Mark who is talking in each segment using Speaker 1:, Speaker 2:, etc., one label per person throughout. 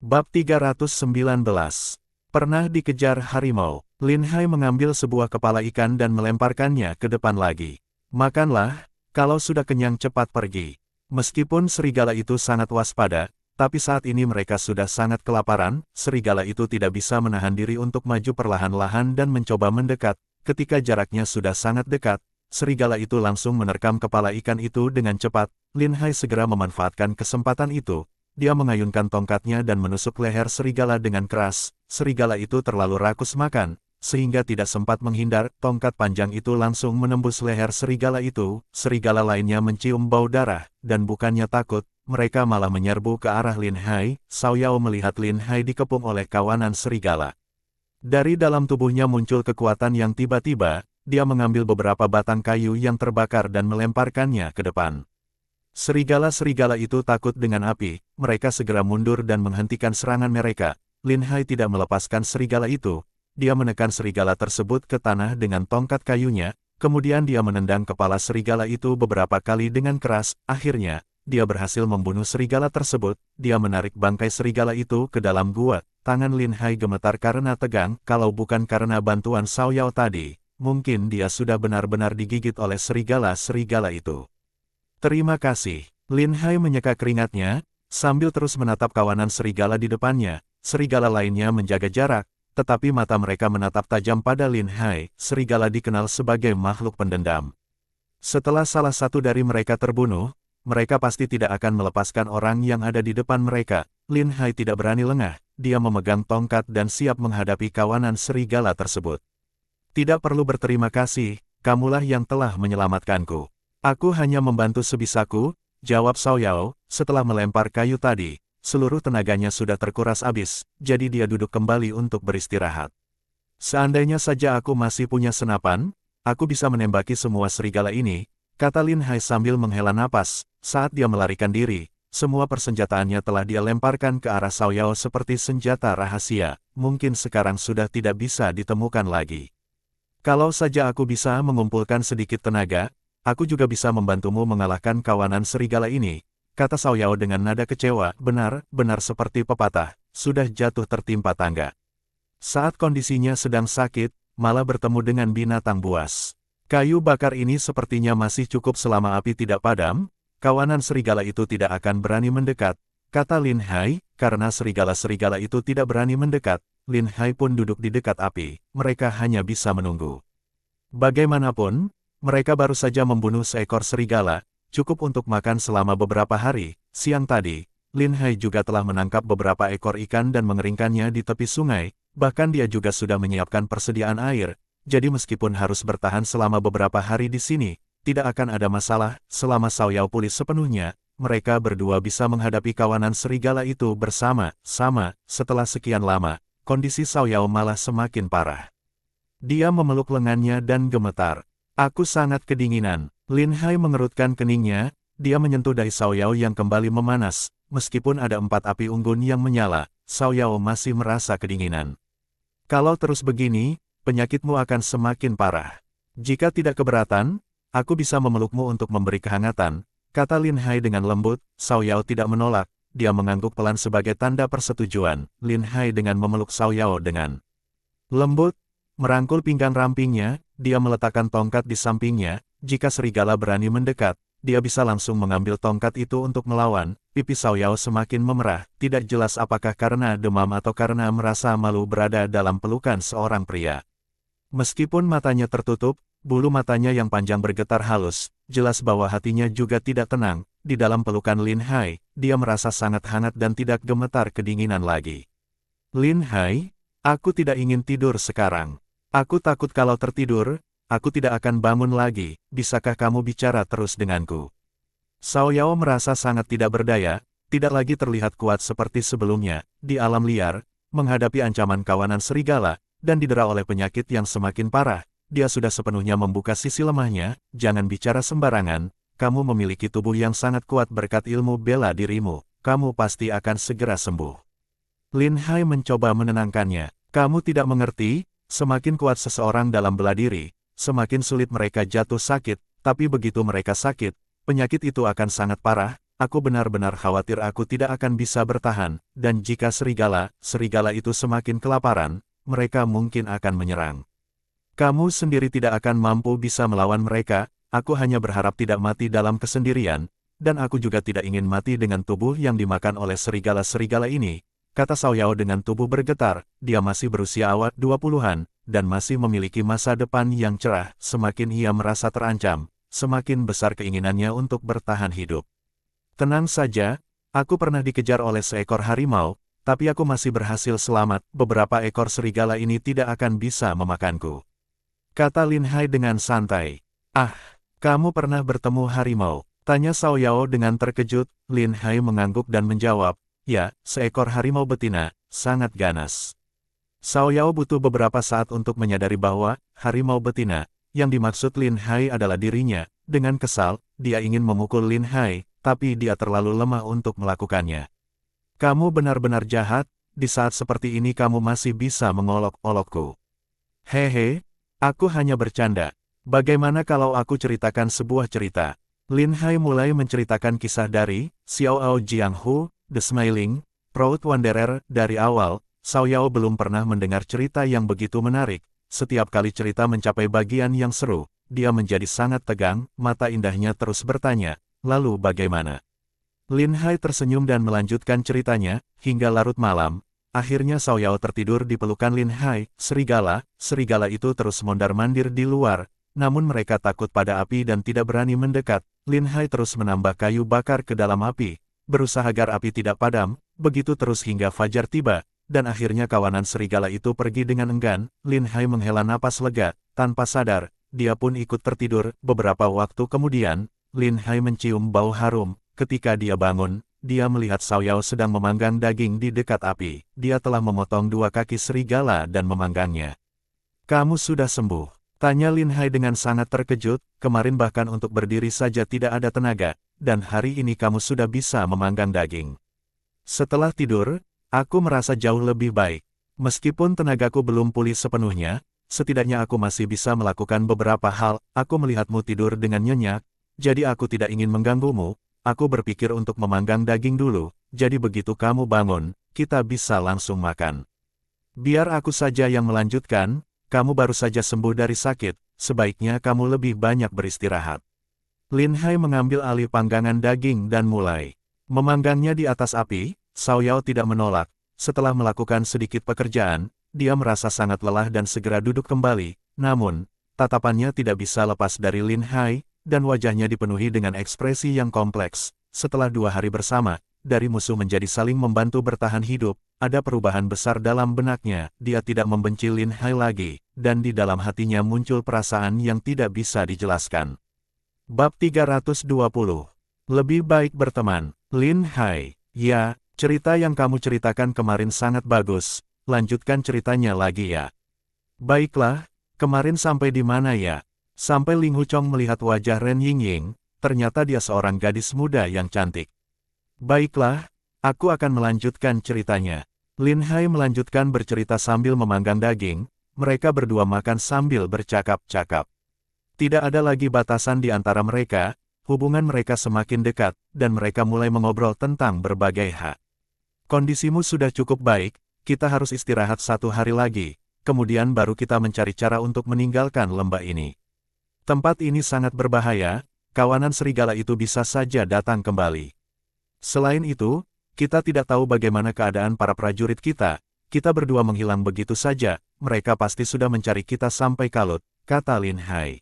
Speaker 1: Bab 319. Pernah dikejar harimau. Lin Hai mengambil sebuah kepala ikan dan melemparkannya ke depan lagi. Makanlah, kalau sudah kenyang cepat pergi. Meskipun serigala itu sangat waspada, tapi saat ini mereka sudah sangat kelaparan, serigala itu tidak bisa menahan diri untuk maju perlahan-lahan dan mencoba mendekat. Ketika jaraknya sudah sangat dekat, serigala itu langsung menerkam kepala ikan itu dengan cepat. Lin Hai segera memanfaatkan kesempatan itu. Dia mengayunkan tongkatnya dan menusuk leher serigala dengan keras. Serigala itu terlalu rakus makan, sehingga tidak sempat menghindar. Tongkat panjang itu langsung menembus leher serigala itu. Serigala lainnya mencium bau darah, dan bukannya takut, mereka malah menyerbu ke arah Lin Hai. Xiao Yao melihat Lin Hai dikepung oleh kawanan serigala. Dari dalam tubuhnya muncul kekuatan yang tiba-tiba. Dia mengambil beberapa batang kayu yang terbakar dan melemparkannya ke depan. Serigala-serigala itu takut dengan api, mereka segera mundur dan menghentikan serangan mereka. Lin Hai tidak melepaskan serigala itu, dia menekan serigala tersebut ke tanah dengan tongkat kayunya, kemudian dia menendang kepala serigala itu beberapa kali dengan keras. Akhirnya, dia berhasil membunuh serigala tersebut. Dia menarik bangkai serigala itu ke dalam gua. Tangan Lin Hai gemetar karena tegang. Kalau bukan karena bantuan Xiao Yao tadi, mungkin dia sudah benar-benar digigit oleh serigala-serigala itu. Terima kasih. Lin Hai menyeka keringatnya, sambil terus menatap kawanan serigala di depannya. Serigala lainnya menjaga jarak, tetapi mata mereka menatap tajam pada Lin Hai. Serigala dikenal sebagai makhluk pendendam. Setelah salah satu dari mereka terbunuh, mereka pasti tidak akan melepaskan orang yang ada di depan mereka. Lin Hai tidak berani lengah, dia memegang tongkat dan siap menghadapi kawanan serigala tersebut. Tidak perlu berterima kasih, kamulah yang telah menyelamatkanku. Aku hanya membantu sebisaku, jawab Xiao Yao. Setelah melempar kayu tadi, seluruh tenaganya sudah terkuras habis, jadi dia duduk kembali untuk beristirahat. Seandainya saja aku masih punya senapan, aku bisa menembaki semua serigala ini, kata Lin Hai sambil menghela napas. Saat dia melarikan diri, semua persenjataannya telah dia lemparkan ke arah Xiao Yao seperti senjata rahasia, mungkin sekarang sudah tidak bisa ditemukan lagi. Kalau saja aku bisa mengumpulkan sedikit tenaga, aku juga bisa membantumu mengalahkan kawanan serigala ini, kata Xiao Yao dengan nada kecewa. Benar seperti pepatah, sudah jatuh tertimpa tangga. Saat kondisinya sedang sakit, malah bertemu dengan binatang buas. Kayu bakar ini sepertinya masih cukup selama api tidak padam, kawanan serigala itu tidak akan berani mendekat, kata Lin Hai. Karena serigala-serigala itu tidak berani mendekat, Lin Hai pun duduk di dekat api, mereka hanya bisa menunggu. Bagaimanapun, mereka baru saja membunuh seekor serigala, cukup untuk makan selama beberapa hari. Siang tadi, Lin Hai juga telah menangkap beberapa ekor ikan dan mengeringkannya di tepi sungai, bahkan dia juga sudah menyiapkan persediaan air, jadi meskipun harus bertahan selama beberapa hari di sini, tidak akan ada masalah. Selama Xiao Yao pulih sepenuhnya, mereka berdua bisa menghadapi kawanan serigala itu bersama-sama. Setelah sekian lama, kondisi Xiao Yao malah semakin parah. Dia memeluk lengannya dan gemetar. Aku sangat kedinginan. Lin Hai mengerutkan keningnya, dia menyentuh dahi Xiao Yao yang kembali memanas. Meskipun ada 4 api unggun yang menyala, Xiao Yao masih merasa kedinginan. Kalau terus begini, penyakitmu akan semakin parah. Jika tidak keberatan, aku bisa memelukmu untuk memberi kehangatan, kata Lin Hai dengan lembut. Xiao Yao tidak menolak, dia mengangguk pelan sebagai tanda persetujuan. Lin Hai dengan memeluk Xiao Yao dengan lembut, merangkul pinggang rampingnya. Dia meletakkan tongkat di sampingnya. Jika serigala berani mendekat, dia bisa langsung mengambil tongkat itu untuk melawan. Pipi Xiao Yao semakin memerah, tidak jelas apakah karena demam atau karena merasa malu berada dalam pelukan seorang pria. Meskipun matanya tertutup, bulu matanya yang panjang bergetar halus, jelas bahwa hatinya juga tidak tenang. Di dalam pelukan Lin Hai, dia merasa sangat hangat dan tidak gemetar kedinginan lagi. Lin Hai, aku tidak ingin tidur sekarang. Aku takut kalau tertidur, aku tidak akan bangun lagi. Bisakah kamu bicara terus denganku? Xiao Yao merasa sangat tidak berdaya, tidak lagi terlihat kuat seperti sebelumnya. Di alam liar, menghadapi ancaman kawanan serigala, dan didera oleh penyakit yang semakin parah, dia sudah sepenuhnya membuka sisi lemahnya. Jangan bicara sembarangan, kamu memiliki tubuh yang sangat kuat berkat ilmu bela dirimu, kamu pasti akan segera sembuh. Lin Hai mencoba menenangkannya. Kamu tidak mengerti, semakin kuat seseorang dalam bela diri, semakin sulit mereka jatuh sakit, tapi begitu mereka sakit, penyakit itu akan sangat parah. aku benar-benar khawatir aku tidak akan bisa bertahan, dan jika serigala itu semakin kelaparan, mereka mungkin akan menyerang. Kamu sendiri tidak akan mampu bisa melawan mereka, aku hanya berharap tidak mati dalam kesendirian, dan aku juga tidak ingin mati dengan tubuh yang dimakan oleh serigala-serigala ini, kata Xiao Yao dengan tubuh bergetar. Dia masih berusia awal 20-an, dan masih memiliki masa depan yang cerah. Semakin ia merasa terancam, semakin besar keinginannya untuk bertahan hidup. Tenang saja, aku pernah dikejar oleh seekor harimau, tapi aku masih berhasil selamat. Beberapa ekor serigala ini tidak akan bisa memakanku, kata Lin Hai dengan santai. Ah, kamu pernah bertemu harimau? Tanya Xiao Yao dengan terkejut. Lin Hai mengangguk dan menjawab, ya, seekor harimau betina, sangat ganas. Xiao Yao butuh beberapa saat untuk menyadari bahwa harimau betina yang dimaksud Lin Hai adalah dirinya. Dengan kesal, dia ingin memukul Lin Hai, tapi dia terlalu lemah untuk melakukannya. Kamu benar-benar jahat, di saat seperti ini kamu masih bisa mengolok-olokku. Hehe, aku hanya bercanda. Bagaimana kalau aku ceritakan sebuah cerita? Lin Hai mulai menceritakan kisah dari Xiao Jianghu, The Smiling Proud Wanderer. Dari awal, Xiao Yao belum pernah mendengar cerita yang begitu menarik. Setiap kali cerita mencapai bagian yang seru, dia menjadi sangat tegang, mata indahnya terus bertanya, lalu bagaimana? Lin Hai tersenyum dan melanjutkan ceritanya, hingga larut malam. Akhirnya Xiao Yao tertidur di pelukan Lin Hai. Serigala itu terus mondar-mandir di luar, namun mereka takut pada api dan tidak berani mendekat. Lin Hai terus menambah kayu bakar ke dalam api, berusaha agar api tidak padam, begitu terus hingga fajar tiba, dan akhirnya kawanan serigala itu pergi dengan enggan. Lin Hai menghela napas lega, tanpa sadar, dia pun ikut tertidur. Beberapa waktu kemudian, Lin Hai mencium bau harum. Ketika dia bangun, dia melihat Xiao Yao sedang memanggang daging di dekat api. Dia telah memotong 2 kaki serigala dan memanggangnya. Kamu sudah sembuh? Tanya Lin Hai dengan sangat terkejut. Kemarin bahkan untuk berdiri saja tidak ada tenaga, dan hari ini kamu sudah bisa memanggang daging. Setelah tidur, aku merasa jauh lebih baik. Meskipun tenagaku belum pulih sepenuhnya, setidaknya aku masih bisa melakukan beberapa hal. Aku melihatmu tidur dengan nyenyak, jadi aku tidak ingin mengganggumu. Aku berpikir untuk memanggang daging dulu, jadi begitu kamu bangun, kita bisa langsung makan. Biar aku saja yang melanjutkan, kamu baru saja sembuh dari sakit, sebaiknya kamu lebih banyak beristirahat. Lin Hai mengambil alih panggangan daging dan mulai memanggangnya di atas api. Xiao Yao tidak menolak. Setelah melakukan sedikit pekerjaan, dia merasa sangat lelah dan segera duduk kembali. Namun, tatapannya tidak bisa lepas dari Lin Hai, dan wajahnya dipenuhi dengan ekspresi yang kompleks. Setelah 2 hari bersama, dari musuh menjadi saling membantu bertahan hidup, ada perubahan besar dalam benaknya. Dia tidak membenci Lin Hai lagi, dan di dalam hatinya muncul perasaan yang tidak bisa dijelaskan. Bab 320. Lebih baik berteman. Lin Hai, ya, cerita yang kamu ceritakan kemarin sangat bagus. Lanjutkan ceritanya lagi ya. Baiklah, kemarin sampai di mana ya? Sampai Ling Huchong melihat wajah Ren Yingying, ternyata dia seorang gadis muda yang cantik. Baiklah, aku akan melanjutkan ceritanya. Lin Hai melanjutkan bercerita sambil memanggang daging. Mereka berdua makan sambil bercakap-cakap. Tidak ada lagi batasan di antara mereka, hubungan mereka semakin dekat, dan mereka mulai mengobrol tentang berbagai hal. Kondisimu sudah cukup baik, kita harus istirahat 1 hari lagi, kemudian baru kita mencari cara untuk meninggalkan lembah ini. Tempat ini sangat berbahaya, kawanan serigala itu bisa saja datang kembali. Selain itu, kita tidak tahu bagaimana keadaan para prajurit kita berdua menghilang begitu saja, mereka pasti sudah mencari kita sampai kalut, kata Lin Hai.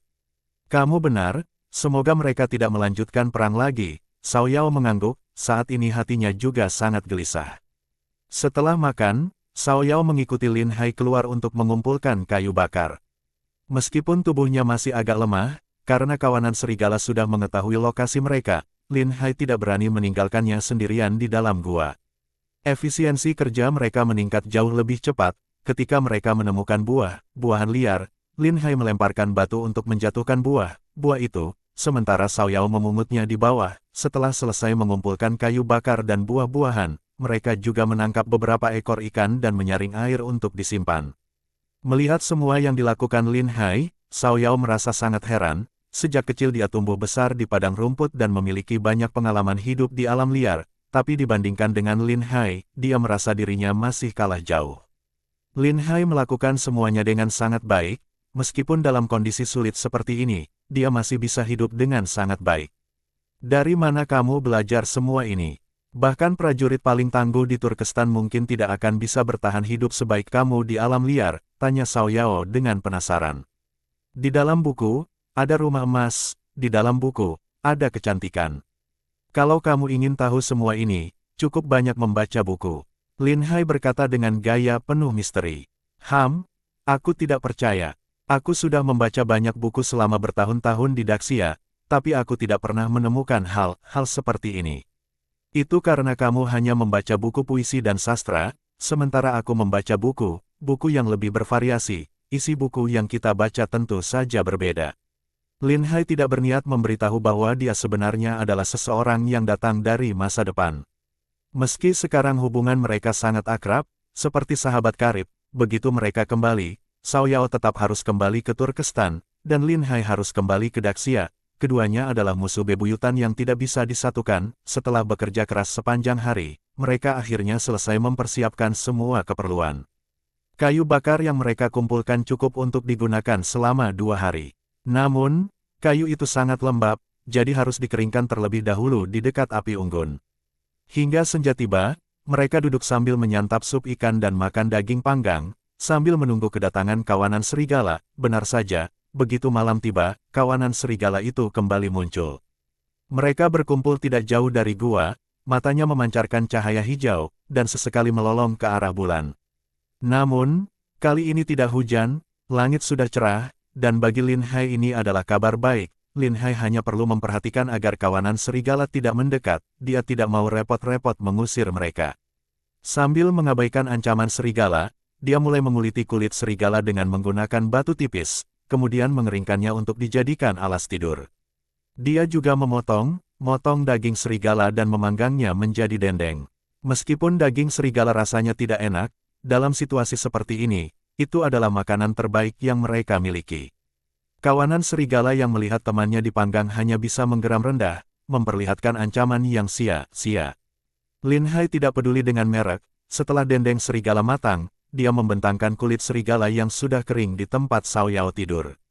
Speaker 1: Kamu benar, semoga mereka tidak melanjutkan perang lagi. Xiao Yao mengangguk, saat ini hatinya juga sangat gelisah. Setelah makan, Xiao Yao mengikuti Lin Hai keluar untuk mengumpulkan kayu bakar. Meskipun tubuhnya masih agak lemah, karena kawanan serigala sudah mengetahui lokasi mereka, Lin Hai tidak berani meninggalkannya sendirian di dalam gua. Efisiensi kerja mereka meningkat jauh lebih cepat. Ketika mereka menemukan buah-buahan liar, Lin Hai melemparkan batu untuk menjatuhkan buah itu, sementara Xiao Yao memungutnya di bawah. Setelah selesai mengumpulkan kayu bakar dan buah-buahan, mereka juga menangkap beberapa ekor ikan dan menyaring air untuk disimpan. Melihat semua yang dilakukan Lin Hai, Xiao Yao merasa sangat heran. sejak kecil dia tumbuh besar di padang rumput dan memiliki banyak pengalaman hidup di alam liar, tapi dibandingkan dengan Lin Hai, dia merasa dirinya masih kalah jauh. Lin Hai melakukan semuanya dengan sangat baik, meskipun dalam kondisi sulit seperti ini, dia masih bisa hidup dengan sangat baik. Dari mana kamu belajar semua ini? Bahkan prajurit paling tangguh di Turkestan mungkin tidak akan bisa bertahan hidup sebaik kamu di alam liar, tanya Xiao Yao dengan penasaran. Di dalam buku, ada rumah emas, di dalam buku, ada kecantikan. Kalau kamu ingin tahu semua ini, cukup banyak membaca buku. Lin Hai berkata dengan gaya penuh misteri. Aku tidak percaya. Aku sudah membaca banyak buku selama bertahun-tahun di Daxia, tapi aku tidak pernah menemukan hal-hal seperti ini. Itu karena kamu hanya membaca buku puisi dan sastra, sementara aku membaca buku yang lebih bervariasi. Isi buku yang kita baca tentu saja berbeda. Lin Hai tidak berniat memberitahu bahwa dia sebenarnya adalah seseorang yang datang dari masa depan. Meski sekarang hubungan mereka sangat akrab, seperti sahabat karib, begitu mereka kembali, Xiao Yao tetap harus kembali ke Turkestan, dan Lin Hai harus kembali ke Daxia. Keduanya adalah musuh bebuyutan yang tidak bisa disatukan. Setelah bekerja keras sepanjang hari, mereka akhirnya selesai mempersiapkan semua keperluan. Kayu bakar yang mereka kumpulkan cukup untuk digunakan selama 2 hari. Namun, kayu itu sangat lembab, jadi harus dikeringkan terlebih dahulu di dekat api unggun. Hingga senja tiba, mereka duduk sambil menyantap sup ikan dan makan daging panggang, sambil menunggu kedatangan kawanan serigala. Benar saja, begitu malam tiba, kawanan serigala itu kembali muncul. Mereka berkumpul tidak jauh dari gua, matanya memancarkan cahaya hijau, dan sesekali melolong ke arah bulan. Namun, kali ini tidak hujan, langit sudah cerah, dan bagi Lin Hai ini adalah kabar baik. Lin Hai hanya perlu memperhatikan agar kawanan serigala tidak mendekat, dia tidak mau repot-repot mengusir mereka. Sambil mengabaikan ancaman serigala, dia mulai menguliti kulit serigala dengan menggunakan batu tipis, kemudian mengeringkannya untuk dijadikan alas tidur. Dia juga motong daging serigala dan memanggangnya menjadi dendeng. Meskipun daging serigala rasanya tidak enak, dalam situasi seperti ini, itu adalah makanan terbaik yang mereka miliki. Kawanan serigala yang melihat temannya dipanggang hanya bisa menggeram rendah, memperlihatkan ancaman yang sia-sia. Lin Hai tidak peduli dengan merek, setelah dendeng serigala matang, dia membentangkan kulit serigala yang sudah kering di tempat Xiao Yao tidur.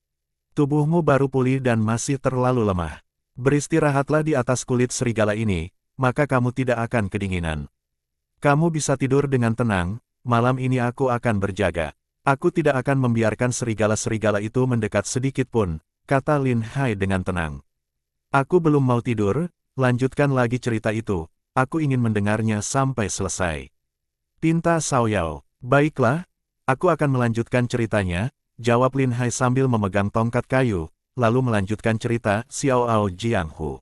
Speaker 1: Tubuhmu baru pulih dan masih terlalu lemah. Beristirahatlah di atas kulit serigala ini, maka kamu tidak akan kedinginan. Kamu bisa tidur dengan tenang, malam ini aku akan berjaga. Aku tidak akan membiarkan serigala-serigala itu mendekat sedikit pun, kata Lin Hai dengan tenang. Aku belum mau tidur, lanjutkan lagi cerita itu, aku ingin mendengarnya sampai selesai. Pinta Xiao Yao. Baiklah, aku akan melanjutkan ceritanya, jawab Lin Hai sambil memegang tongkat kayu, lalu melanjutkan cerita Xiao Ao Jianghu.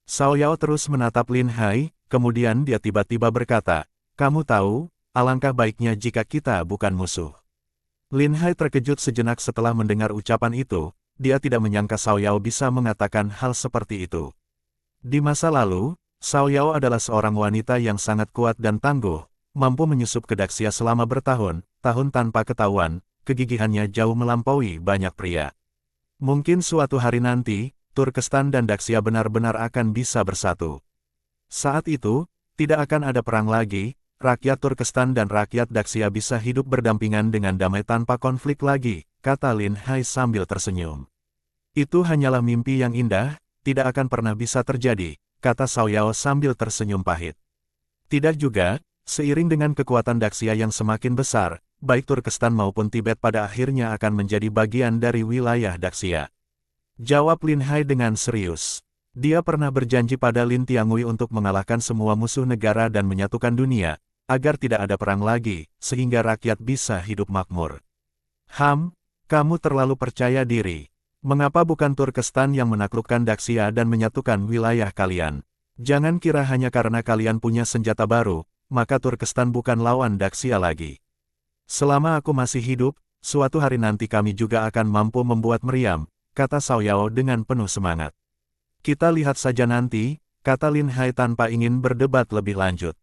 Speaker 1: Xiao Yao terus menatap Lin Hai, kemudian dia tiba-tiba berkata, kamu tahu, alangkah baiknya jika kita bukan musuh. Lin Hai terkejut sejenak setelah mendengar ucapan itu, dia tidak menyangka Xiao Yao bisa mengatakan hal seperti itu. Di masa lalu, Xiao Yao adalah seorang wanita yang sangat kuat dan tangguh, mampu menyusup ke Daxia selama bertahun-tahun tanpa ketahuan, kegigihannya jauh melampaui banyak pria. Mungkin suatu hari nanti, Turkestan dan Daxia benar-benar akan bisa bersatu. Saat itu, tidak akan ada perang lagi, rakyat Turkestan dan rakyat Daxia bisa hidup berdampingan dengan damai tanpa konflik lagi, kata Lin Hai sambil tersenyum. Itu hanyalah mimpi yang indah, tidak akan pernah bisa terjadi, kata Xiao Yao sambil tersenyum pahit. Tidak juga. Seiring dengan kekuatan Daxia yang semakin besar, baik Turkestan maupun Tibet pada akhirnya akan menjadi bagian dari wilayah Daxia. Jawab Lin Hai dengan serius. Dia pernah berjanji pada Lin Tiangui untuk mengalahkan semua musuh negara dan menyatukan dunia, agar tidak ada perang lagi, sehingga rakyat bisa hidup makmur. Kamu terlalu percaya diri. Mengapa bukan Turkestan yang menaklukkan Daxia dan menyatukan wilayah kalian? Jangan kira hanya karena kalian punya senjata baru, maka Turkestan bukan lawan Daxia lagi. Selama aku masih hidup, suatu hari nanti kami juga akan mampu membuat meriam, kata Xiao Yao dengan penuh semangat. Kita lihat saja nanti, kata Lin Hai tanpa ingin berdebat lebih lanjut.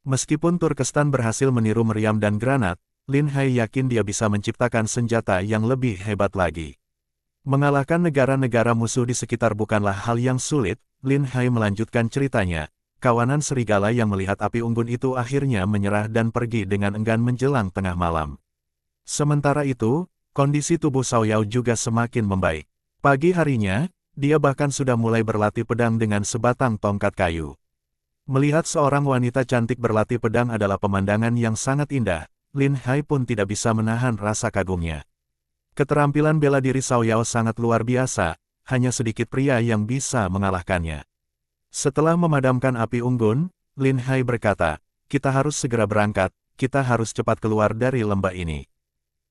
Speaker 1: Meskipun Turkestan berhasil meniru meriam dan granat, Lin Hai yakin dia bisa menciptakan senjata yang lebih hebat lagi. Mengalahkan negara-negara musuh di sekitar bukanlah hal yang sulit, Lin Hai melanjutkan ceritanya. Kawanan serigala yang melihat api unggun itu akhirnya menyerah dan pergi dengan enggan menjelang tengah malam. Sementara itu, kondisi tubuh Xiao Yao juga semakin membaik. Pagi harinya, dia bahkan sudah mulai berlatih pedang dengan sebatang tongkat kayu. Melihat seorang wanita cantik berlatih pedang adalah pemandangan yang sangat indah, Lin Hai pun tidak bisa menahan rasa kagumnya. Keterampilan bela diri Xiao Yao sangat luar biasa, hanya sedikit pria yang bisa mengalahkannya. Setelah memadamkan api unggun, Lin Hai berkata, "Kita harus segera berangkat, kita harus cepat keluar dari lembah ini.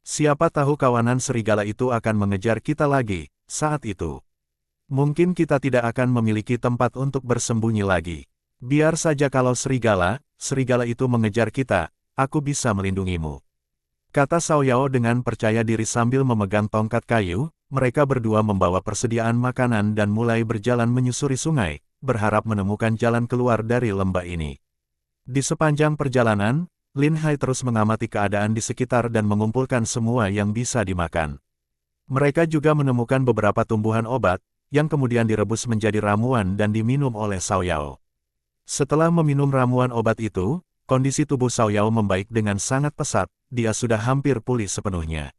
Speaker 1: Siapa tahu kawanan serigala itu akan mengejar kita lagi, saat itu. Mungkin kita tidak akan memiliki tempat untuk bersembunyi lagi. Biar saja kalau serigala itu mengejar kita, aku bisa melindungimu." Kata Xiao Yao dengan percaya diri sambil memegang tongkat kayu, mereka berdua membawa persediaan makanan dan mulai berjalan menyusuri sungai, berharap menemukan jalan keluar dari lembah ini. Di sepanjang perjalanan, Lin Hai terus mengamati keadaan di sekitar dan mengumpulkan semua yang bisa dimakan. Mereka juga menemukan beberapa tumbuhan obat, yang kemudian direbus menjadi ramuan dan diminum oleh Xiao Yao. Setelah meminum ramuan obat itu, kondisi tubuh Xiao Yao membaik dengan sangat pesat, dia sudah hampir pulih sepenuhnya.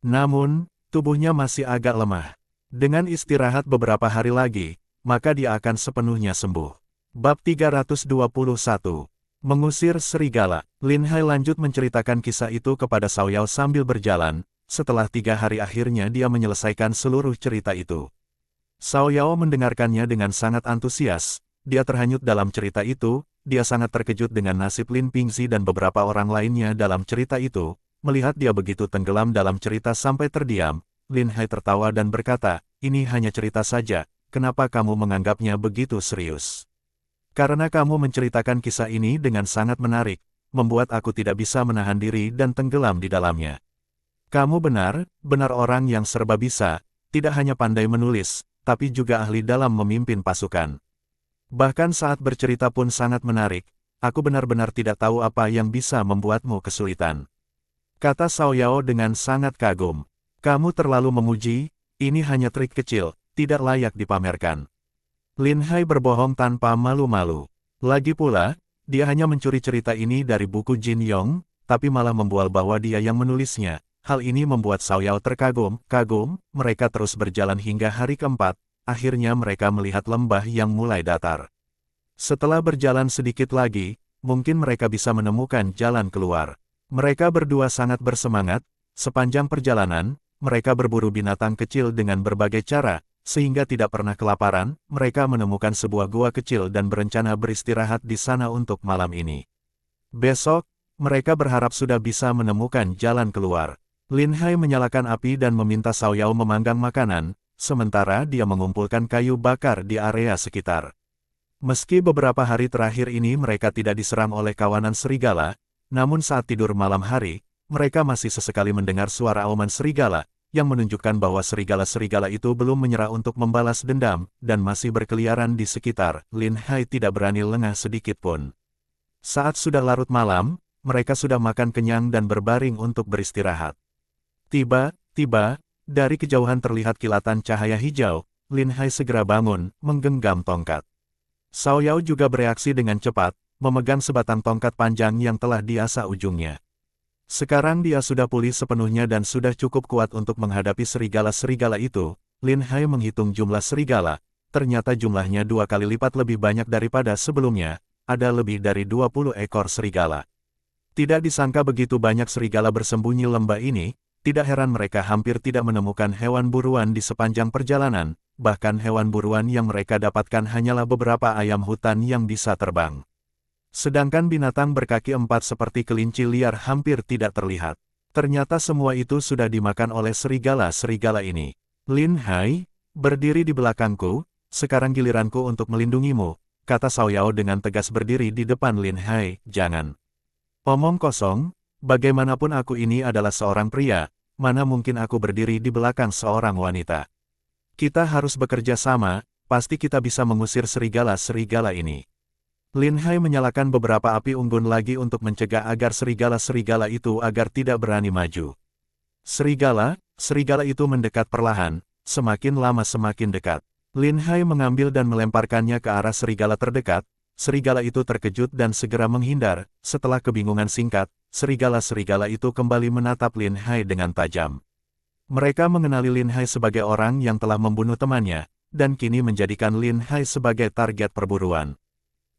Speaker 1: Namun, tubuhnya masih agak lemah. Dengan istirahat beberapa hari lagi, maka dia akan sepenuhnya sembuh. Bab 321. Mengusir serigala. Lin Hai lanjut menceritakan kisah itu kepada Xiao Yao sambil berjalan. Setelah 3 hari akhirnya dia menyelesaikan seluruh cerita itu. Xiao Yao mendengarkannya dengan sangat antusias. Dia terhanyut dalam cerita itu. Dia sangat terkejut dengan nasib Lin Pingzi dan beberapa orang lainnya dalam cerita itu. Melihat dia begitu tenggelam dalam cerita sampai terdiam, Lin Hai tertawa dan berkata, "Ini hanya cerita saja, kenapa kamu menganggapnya begitu serius?" "Karena kamu menceritakan kisah ini dengan sangat menarik, membuat aku tidak bisa menahan diri dan tenggelam di dalamnya. Kamu benar orang yang serba bisa, tidak hanya pandai menulis, tapi juga ahli dalam memimpin pasukan. Bahkan saat bercerita pun sangat menarik, aku benar-benar tidak tahu apa yang bisa membuatmu kesulitan." Kata Xiao Yao dengan sangat kagum. "Kamu terlalu memuji, ini hanya trik kecil, tidak layak dipamerkan." Lin Hai berbohong tanpa malu-malu. Lagi pula, dia hanya mencuri cerita ini dari buku Jin Yong, tapi malah membual bahwa dia yang menulisnya. Hal ini membuat Xiao Yao terkagum. Mereka terus berjalan hingga hari keempat. Akhirnya mereka melihat lembah yang mulai datar. Setelah berjalan sedikit lagi, mungkin mereka bisa menemukan jalan keluar. Mereka berdua sangat bersemangat. Sepanjang perjalanan, mereka berburu binatang kecil dengan berbagai cara, sehingga tidak pernah kelaparan. Mereka menemukan sebuah gua kecil dan berencana beristirahat di sana untuk malam ini. Besok, mereka berharap sudah bisa menemukan jalan keluar. Lin Hai menyalakan api dan meminta Xiao Yao memanggang makanan, sementara dia mengumpulkan kayu bakar di area sekitar. Meski beberapa hari terakhir ini mereka tidak diserang oleh kawanan serigala, namun saat tidur malam hari, mereka masih sesekali mendengar suara auman serigala, yang menunjukkan bahwa serigala-serigala itu belum menyerah untuk membalas dendam, dan masih berkeliaran di sekitar. Lin Hai tidak berani lengah sedikit pun. Saat sudah larut malam, mereka sudah makan kenyang dan berbaring untuk beristirahat. Tiba-tiba, dari kejauhan terlihat kilatan cahaya hijau. Lin Hai segera bangun, menggenggam tongkat. Xiao Yao juga bereaksi dengan cepat, memegang sebatang tongkat panjang yang telah diasah ujungnya. Sekarang dia sudah pulih sepenuhnya dan sudah cukup kuat untuk menghadapi serigala-serigala itu. Lin Hai menghitung jumlah serigala, ternyata jumlahnya 2 kali lipat lebih banyak daripada sebelumnya, ada lebih dari 20 ekor serigala. Tidak disangka begitu banyak serigala bersembunyi lembah ini. Tidak heran mereka hampir tidak menemukan hewan buruan di sepanjang perjalanan, bahkan hewan buruan yang mereka dapatkan hanyalah beberapa ayam hutan yang bisa terbang. Sedangkan binatang berkaki 4 seperti kelinci liar hampir tidak terlihat. Ternyata semua itu sudah dimakan oleh serigala-serigala ini. "Lin Hai, berdiri di belakangku, sekarang giliranku untuk melindungimu," kata Xiao Yao dengan tegas berdiri di depan Lin Hai. "Jangan omong kosong, bagaimanapun aku ini adalah seorang pria. Mana mungkin aku berdiri di belakang seorang wanita. Kita harus bekerja sama, pasti kita bisa mengusir serigala-serigala ini." Lin Hai menyalakan beberapa api unggun lagi untuk mencegah agar serigala-serigala itu agar tidak berani maju. Serigala itu mendekat perlahan, semakin lama semakin dekat. Lin Hai mengambil dan melemparkannya ke arah serigala terdekat. Serigala itu terkejut dan segera menghindar. Setelah kebingungan singkat, serigala-serigala itu kembali menatap Lin Hai dengan tajam. Mereka mengenali Lin Hai sebagai orang yang telah membunuh temannya, dan kini menjadikan Lin Hai sebagai target perburuan.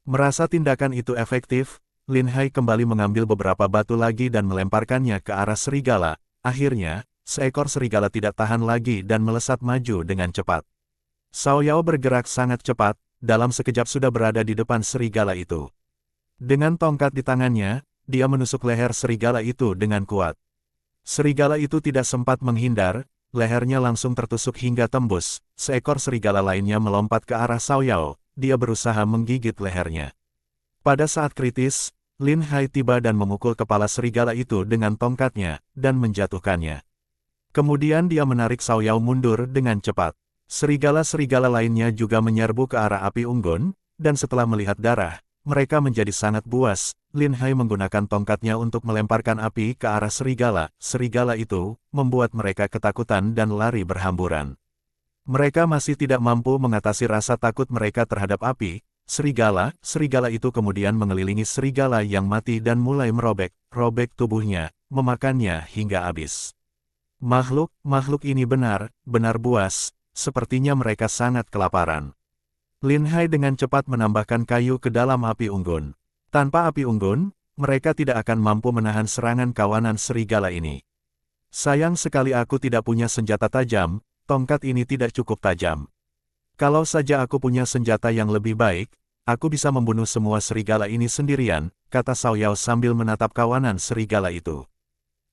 Speaker 1: Merasa tindakan itu efektif, Lin Hai kembali mengambil beberapa batu lagi dan melemparkannya ke arah serigala. Akhirnya, seekor serigala tidak tahan lagi dan melesat maju dengan cepat. Xiao Yao bergerak sangat cepat, dalam sekejap sudah berada di depan serigala itu. Dengan tongkat di tangannya, dia menusuk leher serigala itu dengan kuat. Serigala itu tidak sempat menghindar, lehernya langsung tertusuk hingga tembus. Seekor serigala lainnya melompat ke arah Xiao Yao, dia berusaha menggigit lehernya. Pada saat kritis, Lin Hai tiba dan memukul kepala serigala itu dengan tongkatnya, dan menjatuhkannya. Kemudian dia menarik Xiao Yao mundur dengan cepat. Serigala-serigala lainnya juga menyerbu ke arah api unggun, dan setelah melihat darah, mereka menjadi sangat buas. Lin Hai menggunakan tongkatnya untuk melemparkan api ke arah serigala. Serigala itu membuat mereka ketakutan dan lari berhamburan. Mereka masih tidak mampu mengatasi rasa takut mereka terhadap api. Serigala itu kemudian mengelilingi serigala yang mati dan mulai merobek tubuhnya, memakannya hingga habis. Makhluk ini benar buas. Sepertinya mereka sangat kelaparan. Lin Hai dengan cepat menambahkan kayu ke dalam api unggun. Tanpa api unggun, mereka tidak akan mampu menahan serangan kawanan serigala ini. Sayang sekali aku tidak punya senjata tajam, tongkat ini tidak cukup tajam. Kalau saja aku punya senjata yang lebih baik, aku bisa membunuh semua serigala ini sendirian, kata Xiao Yao sambil menatap kawanan serigala itu.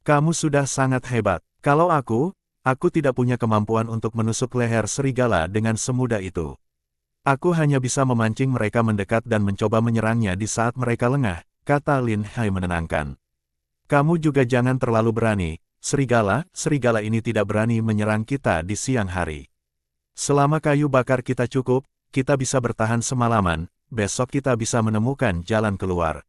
Speaker 1: Kamu sudah sangat hebat. Kalau aku tidak punya kemampuan untuk menusuk leher serigala dengan semudah itu. Aku hanya bisa memancing mereka mendekat dan mencoba menyerangnya di saat mereka lengah, kata Lin Hai menenangkan. Kamu juga jangan terlalu berani, serigala ini tidak berani menyerang kita di siang hari. Selama kayu bakar kita cukup, kita bisa bertahan semalaman, besok kita bisa menemukan jalan keluar.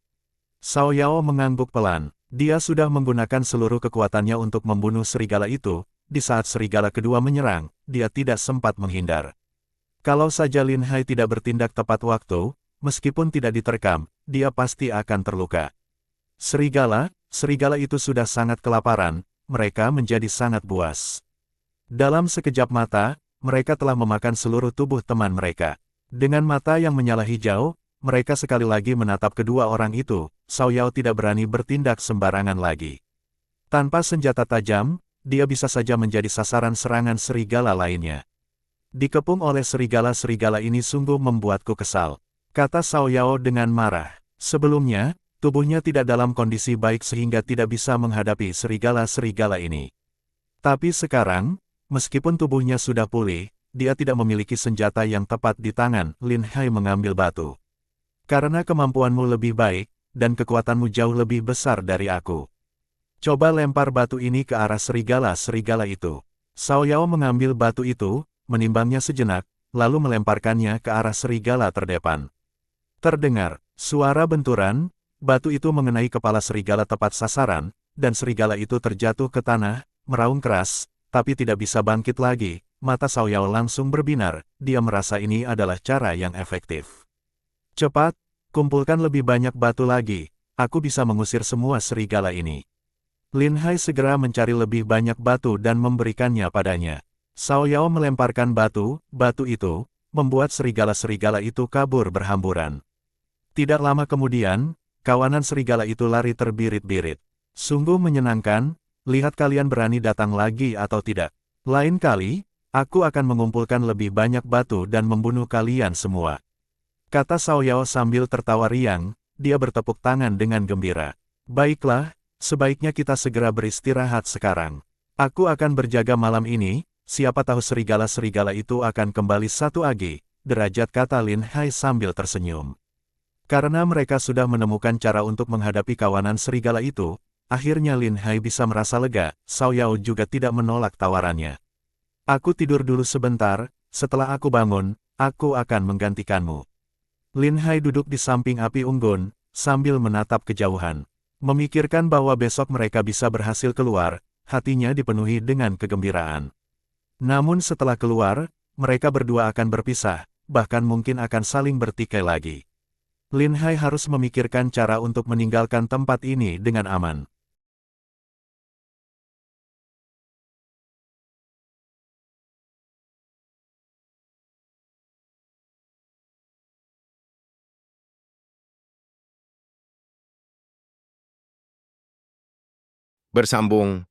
Speaker 1: Xiao Yao mengangguk pelan, dia sudah menggunakan seluruh kekuatannya untuk membunuh serigala itu. Di saat serigala kedua menyerang, dia tidak sempat menghindar. Kalau saja Lin Hai tidak bertindak tepat waktu, meskipun tidak diterkam, dia pasti akan terluka. Serigala itu sudah sangat kelaparan, mereka menjadi sangat buas. Dalam sekejap mata, mereka telah memakan seluruh tubuh teman mereka. Dengan mata yang menyala hijau, mereka sekali lagi menatap kedua orang itu. Xiao Yao tidak berani bertindak sembarangan lagi. Tanpa senjata tajam, dia bisa saja menjadi sasaran serangan serigala lainnya. Dikepung oleh serigala-serigala ini sungguh membuatku kesal, kata Xiao Yao dengan marah. Sebelumnya, tubuhnya tidak dalam kondisi baik sehingga tidak bisa menghadapi serigala-serigala ini. Tapi sekarang, meskipun tubuhnya sudah pulih, dia tidak memiliki senjata yang tepat di tangan. Lin Hai mengambil batu. Karena kemampuanmu lebih baik, dan kekuatanmu jauh lebih besar dari aku. Coba lempar batu ini ke arah serigala-serigala itu. Xiao Yao mengambil batu itu, menimbangnya sejenak, lalu melemparkannya ke arah serigala terdepan. Terdengar suara benturan, batu itu mengenai kepala serigala tepat sasaran, dan serigala itu terjatuh ke tanah, meraung keras, tapi tidak bisa bangkit lagi. Mata Xiao Yao langsung berbinar, dia merasa ini adalah cara yang efektif. Cepat, kumpulkan lebih banyak batu lagi, aku bisa mengusir semua serigala ini. Lin Hai segera mencari lebih banyak batu dan memberikannya padanya. Xiao Yao melemparkan batu itu, membuat serigala-serigala itu kabur berhamburan. Tidak lama kemudian, kawanan serigala itu lari terbirit-birit. Sungguh menyenangkan, lihat kalian berani datang lagi atau tidak. Lain kali, aku akan mengumpulkan lebih banyak batu dan membunuh kalian semua. Kata Xiao Yao sambil tertawa riang, dia bertepuk tangan dengan gembira. Baiklah, sebaiknya kita segera beristirahat sekarang. Aku akan berjaga malam ini, siapa tahu serigala-serigala itu akan kembali satu lagi, derajat kata Lin Hai sambil tersenyum. Karena mereka sudah menemukan cara untuk menghadapi kawanan serigala itu, akhirnya Lin Hai bisa merasa lega. Xiao Yao juga tidak menolak tawarannya. Aku tidur dulu sebentar, setelah aku bangun, aku akan menggantikanmu. Lin Hai duduk di samping api unggun, sambil menatap kejauhan. Memikirkan bahwa besok mereka bisa berhasil keluar, hatinya dipenuhi dengan kegembiraan. Namun setelah keluar, mereka berdua akan berpisah, bahkan mungkin akan saling bertikai lagi. Lin Hai harus memikirkan cara untuk meninggalkan tempat ini dengan aman.
Speaker 2: Bersambung